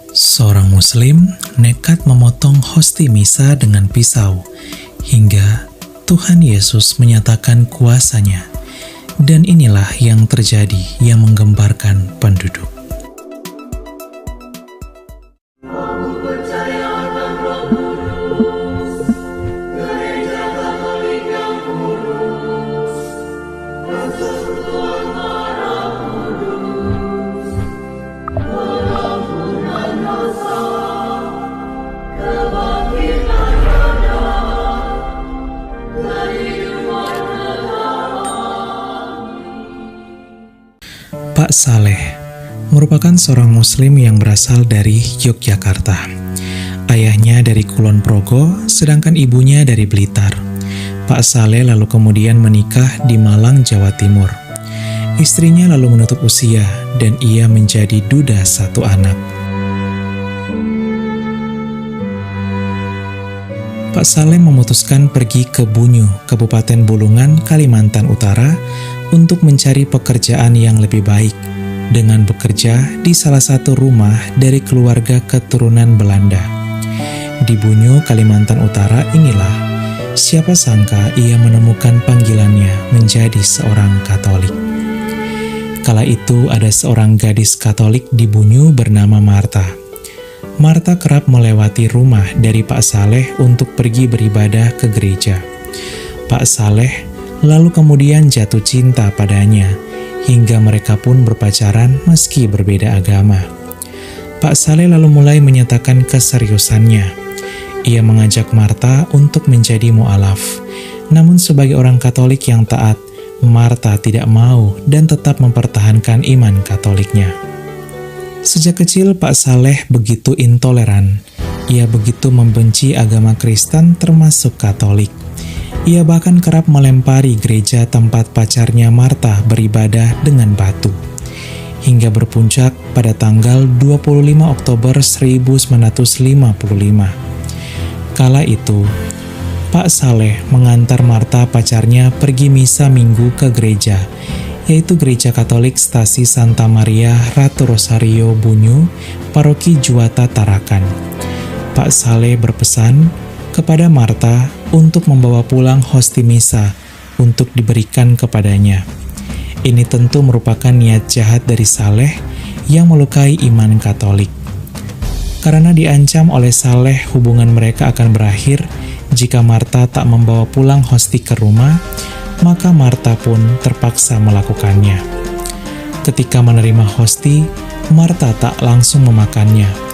Seorang muslim nekat memotong hosti misa dengan pisau, hingga Tuhan Yesus menyatakan kuasanya. Dan inilah yang terjadi yang menggemparkan penduduk. Pak Saleh merupakan seorang muslim yang berasal dari Yogyakarta. Ayahnya dari Kulon Progo, sedangkan ibunya dari Blitar. Pak Saleh lalu kemudian menikah di Malang, Jawa Timur. Istrinya lalu menutup usia dan ia menjadi duda satu anak. Pak Saleh memutuskan pergi ke Bunyu, Kabupaten Bulungan, Kalimantan Utara, untuk mencari pekerjaan yang lebih baik dengan bekerja di salah satu rumah dari keluarga keturunan Belanda. Di Bunyu, Kalimantan Utara inilah, siapa sangka ia menemukan panggilannya menjadi seorang Katolik. Kala itu ada seorang gadis Katolik di Bunyu bernama Marta. Marta kerap melewati rumah dari Pak Saleh untuk pergi beribadah ke gereja. Pak Saleh lalu kemudian jatuh cinta padanya, hingga mereka pun berpacaran meski berbeda agama. Pak Saleh lalu mulai menyatakan keseriusannya. Ia mengajak Marta untuk menjadi mu'alaf. Namun sebagai orang Katolik yang taat, Marta tidak mau dan tetap mempertahankan iman Katoliknya. Sejak kecil Pak Saleh begitu intoleran. Ia begitu membenci agama Kristen termasuk Katolik. Ia bahkan kerap melempari gereja tempat pacarnya Marta beribadah dengan batu. Hingga berpuncak pada tanggal 25 Oktober 1955. Kala itu, Pak Saleh mengantar Marta pacarnya pergi misa minggu ke gereja, yaitu Gereja Katolik Stasi Santa Maria Ratu Rosario Bunyu, Paroki Juwata Tarakan. Pak Saleh berpesan kepada Marta untuk membawa pulang hosti misa untuk diberikan kepadanya. Ini tentu merupakan niat jahat dari Saleh yang melukai iman Katolik. Karena diancam oleh Saleh hubungan mereka akan berakhir jika Marta tak membawa pulang hosti ke rumah, maka Marta pun terpaksa melakukannya. Ketika menerima hosti, Marta tak langsung memakannya.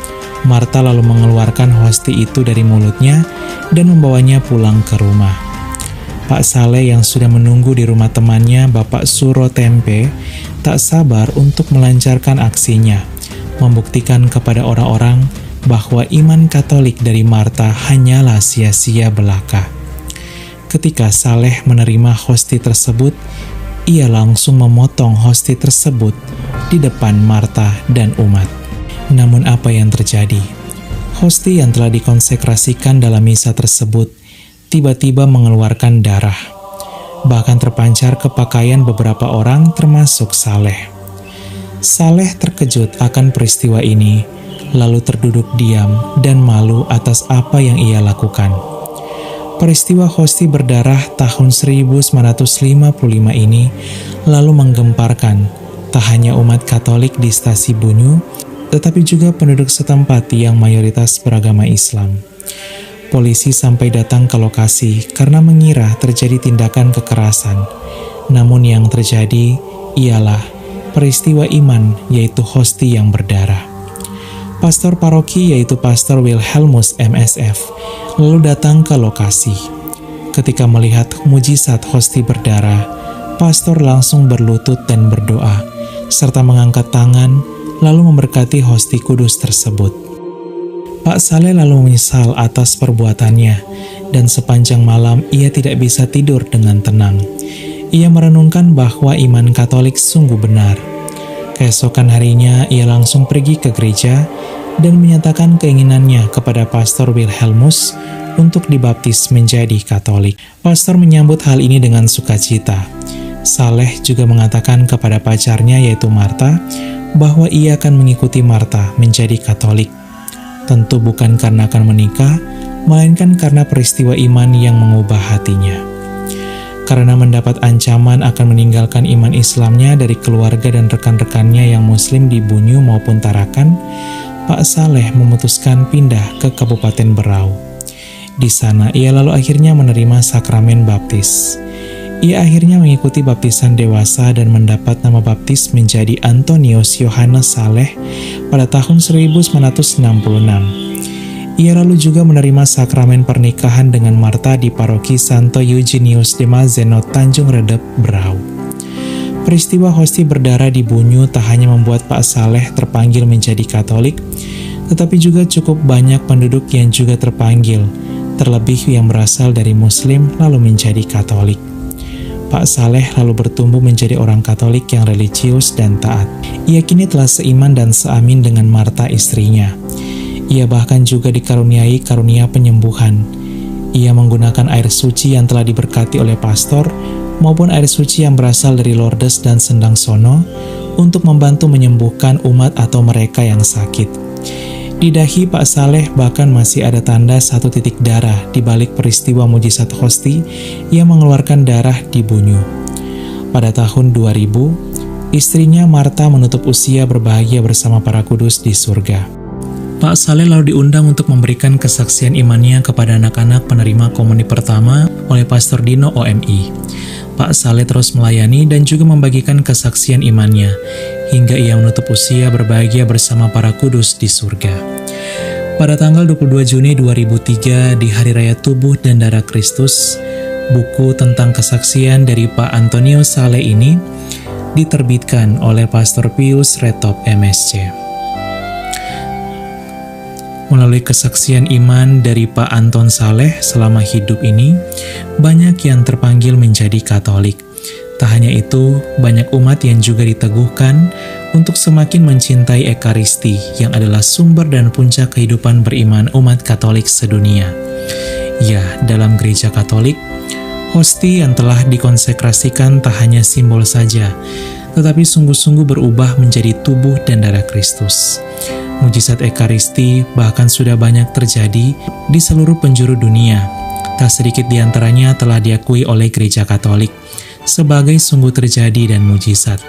Marta lalu mengeluarkan hosti itu dari mulutnya dan membawanya pulang ke rumah. Pak Saleh yang sudah menunggu di rumah temannya, Bapak Suro Tempe, tak sabar untuk melancarkan aksinya, membuktikan kepada orang-orang bahwa iman Katolik dari Marta hanyalah sia-sia belaka. Ketika Saleh menerima hosti tersebut, ia langsung memotong hosti tersebut di depan Marta dan umat. Namun apa yang terjadi? Hosti yang telah dikonsekrasikan dalam misa tersebut tiba-tiba mengeluarkan darah. Bahkan terpancar ke pakaian beberapa orang termasuk Saleh. Saleh terkejut akan peristiwa ini, lalu terduduk diam dan malu atas apa yang ia lakukan. Peristiwa hosti berdarah tahun 1955 ini lalu menggemparkan tak hanya umat Katolik di Stasi Bunyu, tetapi juga penduduk setempat yang mayoritas beragama Islam. Polisi sampai datang ke lokasi karena mengira terjadi tindakan kekerasan. Namun yang terjadi ialah peristiwa iman, yaitu hosti yang berdarah. Pastor paroki, yaitu Pastor Wilhelmus MSF, lalu datang ke lokasi. Ketika melihat mujizat hosti berdarah, pastor langsung berlutut dan berdoa, serta mengangkat tangan lalu memberkati hosti kudus tersebut. Pak Saleh lalu menyesal atas perbuatannya, dan sepanjang malam ia tidak bisa tidur dengan tenang. Ia merenungkan bahwa iman Katolik sungguh benar. Keesokan harinya ia langsung pergi ke gereja dan menyatakan keinginannya kepada Pastor Wilhelmus untuk dibaptis menjadi Katolik. Pastor menyambut hal ini dengan sukacita. Saleh juga mengatakan kepada pacarnya, yaitu Marta, bahwa ia akan mengikuti Marta menjadi Katolik Tentu bukan karena akan menikah, melainkan karena peristiwa iman yang mengubah hatinya. Karena mendapat ancaman akan meninggalkan iman Islamnya dari keluarga dan rekan-rekannya yang Muslim di Bunyu maupun Tarakan, Pak Saleh memutuskan pindah ke Kabupaten Berau. Di sana ia lalu akhirnya menerima sakramen baptis. Ia akhirnya mengikuti baptisan dewasa dan mendapat nama baptis menjadi Antonius Yohanes Saleh pada tahun 1966. Ia lalu juga menerima sakramen pernikahan dengan Marta di paroki Santo Eugenius de Mazeno, Tanjung Redep, Berau. Peristiwa hosti berdarah di Bunyu tak hanya membuat Pak Saleh terpanggil menjadi Katolik, tetapi juga cukup banyak penduduk yang juga terpanggil, terlebih yang berasal dari Muslim lalu menjadi Katolik. Pak Saleh lalu bertumbuh menjadi orang Katolik yang religius dan taat. Ia kini telah seiman dan seamin dengan Marta istrinya. Ia bahkan juga dikaruniai karunia penyembuhan. Ia menggunakan air suci yang telah diberkati oleh pastor maupun air suci yang berasal dari Lourdes dan Sendang Sono untuk membantu menyembuhkan umat atau mereka yang sakit. Di dahi Pak Saleh bahkan masih ada tanda 1 titik darah di balik peristiwa mujizat hosti yang mengeluarkan darah di Bunyu. Pada tahun 2000, istrinya Marta menutup usia berbahagia bersama para kudus di surga. Pak Saleh lalu diundang untuk memberikan kesaksian imannya kepada anak-anak penerima komuni pertama oleh Pastor Dino OMI. Pak Saleh terus melayani dan juga membagikan kesaksian imannya, hingga ia menutup usia berbahagia bersama para kudus di surga. Pada tanggal 22 Juni 2003 di Hari Raya Tubuh dan Darah Kristus, buku tentang kesaksian dari Pak Antonius Saleh ini diterbitkan oleh Pastor Pius Retop MSC. Melalui kesaksian iman dari Pak Anton Saleh selama hidup ini, banyak yang terpanggil menjadi Katolik. Tak hanya itu, banyak umat yang juga diteguhkan untuk semakin mencintai Ekaristi yang adalah sumber dan puncak kehidupan beriman umat Katolik sedunia. Ya, dalam gereja Katolik, hosti yang telah dikonsekrasikan tak hanya simbol saja, tetapi sungguh-sungguh berubah menjadi tubuh dan darah Kristus. Mujizat Ekaristi bahkan sudah banyak terjadi di seluruh penjuru dunia. Tak sedikit di antaranya telah diakui oleh gereja Katolik sebagai sungguh terjadi dan mujizat.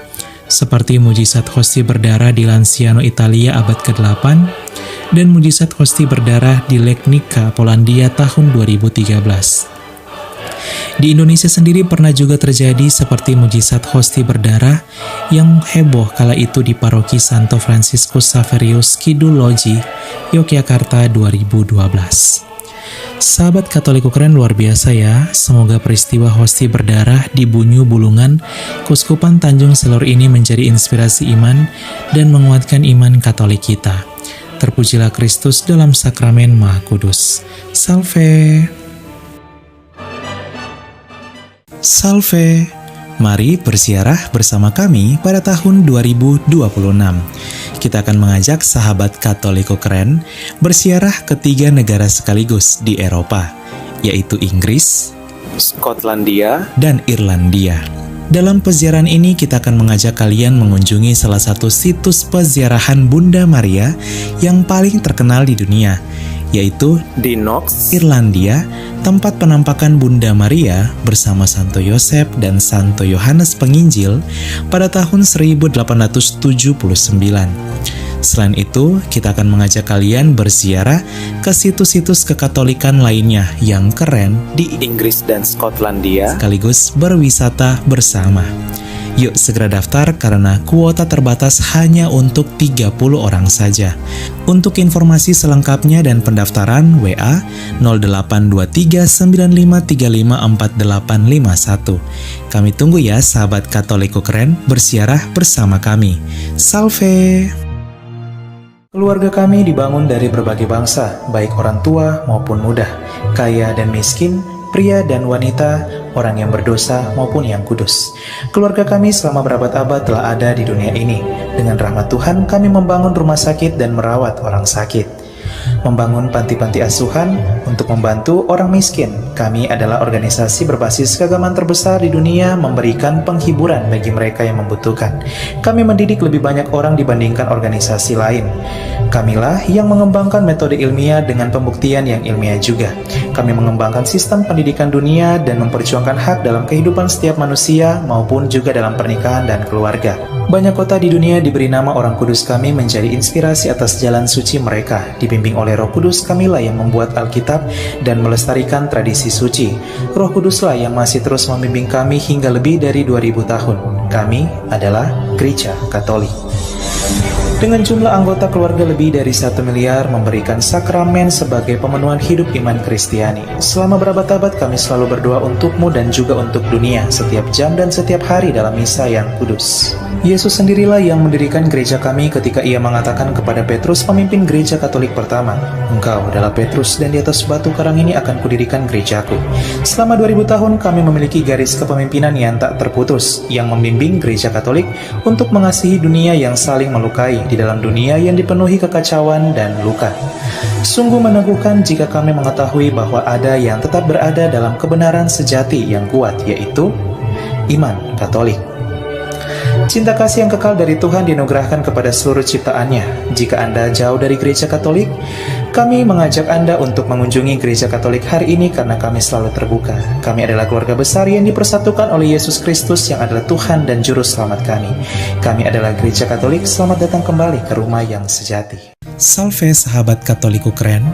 Seperti mujizat hosti berdarah di Lanciano, Italia abad ke-8 dan mujizat hosti berdarah di Legnica, Polandia tahun 2013. Di Indonesia sendiri pernah juga terjadi seperti mujizat hosti berdarah yang heboh kala itu di paroki Santo Franciscus Saverius Kidul Loji, Yogyakarta 2012. Sahabat Katolik keren luar biasa ya, semoga peristiwa hosti berdarah di Bunyu Bulungan, Kuskupan Tanjung Selor ini menjadi inspirasi iman dan menguatkan iman Katolik kita. Terpujilah Kristus dalam sakramen Maha Kudus. Salve! Salve! Mari berziarah bersama kami pada tahun 2026. Kita akan mengajak sahabat Katoliko keren berziarah ke 3 negara sekaligus di Eropa, yaitu Inggris, Skotlandia, dan Irlandia. Dalam peziarahan ini kita akan mengajak kalian mengunjungi salah satu situs peziarahan Bunda Maria yang paling terkenal di dunia, yaitu di Knox, Irlandia, tempat penampakan Bunda Maria bersama Santo Yosef dan Santo Yohanes Penginjil pada tahun 1879. Selain itu, kita akan mengajak kalian berziarah ke situs-situs kekatolikan lainnya yang keren di Inggris dan Skotlandia, sekaligus berwisata bersama. Yuk segera daftar karena kuota terbatas hanya untuk 30 orang saja. Untuk informasi selengkapnya dan pendaftaran WA 082395354851. Kami tunggu ya sahabat Katoliko keren berziarah bersama kami. Salve! Keluarga kami dibangun dari berbagai bangsa, baik orang tua maupun muda, kaya dan miskin, pria dan wanita, orang yang berdosa maupun yang kudus. Keluarga kami selama berabad-abad telah ada di dunia ini. Dengan rahmat Tuhan kami membangun rumah sakit dan merawat orang sakit. membangun panti-panti asuhan untuk membantu orang miskin. Kami adalah organisasi berbasis keagamaan terbesar di dunia, memberikan penghiburan bagi mereka yang membutuhkan. Kami mendidik lebih banyak orang dibandingkan organisasi lain. Kamilah yang mengembangkan metode ilmiah dengan pembuktian yang ilmiah juga. Kami mengembangkan sistem pendidikan dunia dan memperjuangkan hak dalam kehidupan setiap manusia maupun juga dalam pernikahan dan keluarga. Banyak kota di dunia diberi nama orang kudus kami menjadi inspirasi atas jalan suci mereka. Dibimbing oleh Roh Kudus, kamilah yang membuat Alkitab dan melestarikan tradisi suci. Roh Kuduslah yang masih terus membimbing kami hingga lebih dari 2000 tahun. Kami adalah Gereja Katolik. Dengan jumlah anggota keluarga lebih dari 1 miliar, memberikan sakramen sebagai pemenuhan hidup iman Kristiani. Selama berabad-abad kami selalu berdoa untukmu dan juga untuk dunia, setiap jam dan setiap hari dalam misa yang kudus. Yesus sendirilah yang mendirikan gereja kami ketika ia mengatakan kepada Petrus, pemimpin gereja Katolik pertama, "Engkau adalah Petrus dan di atas batu karang ini akan kudirikan gerejaku." Selama 2000 tahun kami memiliki garis kepemimpinan yang tak terputus, yang membimbing gereja Katolik untuk mengasihi dunia yang saling melukai, di dalam dunia yang dipenuhi kekacauan dan luka. Sungguh meneguhkan jika kami mengetahui bahwa ada yang tetap berada dalam kebenaran sejati yang kuat, yaitu iman Katolik. Cinta kasih yang kekal dari Tuhan dianugerahkan kepada seluruh ciptaannya. Jika Anda jauh dari gereja Katolik, kami mengajak Anda untuk mengunjungi gereja Katolik hari ini karena kami selalu terbuka. Kami adalah keluarga besar yang dipersatukan oleh Yesus Kristus yang adalah Tuhan dan Juru Selamat kami. Kami adalah gereja Katolik, selamat datang kembali ke rumah yang sejati. Salve sahabat Katoliku keren,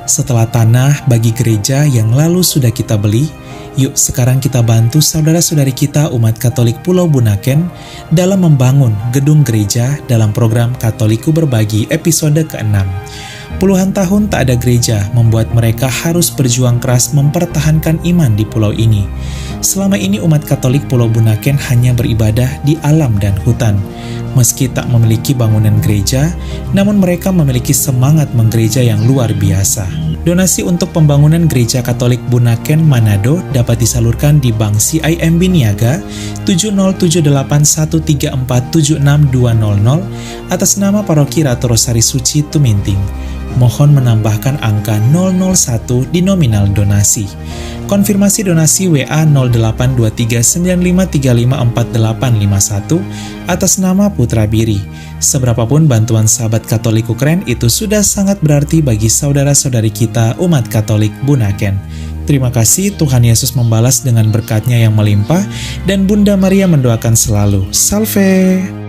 setelah tanah bagi gereja yang lalu sudah kita beli, yuk sekarang kita bantu saudara-saudari kita umat Katolik Pulau Bunaken dalam membangun gedung gereja dalam program Katoliku Berbagi episode ke-6. Puluhan tahun tak ada gereja membuat mereka harus berjuang keras mempertahankan iman di pulau ini. Selama ini umat Katolik Pulau Bunaken hanya beribadah di alam dan hutan. Meski tak memiliki bangunan gereja, namun mereka memiliki semangat menggereja yang luar biasa. Donasi untuk pembangunan Gereja Katolik Bunaken Manado dapat disalurkan di Bank CIMB Niaga 707134762000 atas nama Paroki Ratu Rosari Suci Tuminting. Mohon menambahkan angka 001 di nominal donasi. Konfirmasi donasi WA 082395354851 atas nama Putra Biri. Seberapapun bantuan sahabat Katoliku keren itu sudah sangat berarti bagi saudara-saudari kita umat Katolik Bunaken. Terima kasih, Tuhan Yesus membalas dengan berkat-Nya yang melimpah dan Bunda Maria mendoakan selalu. Salve!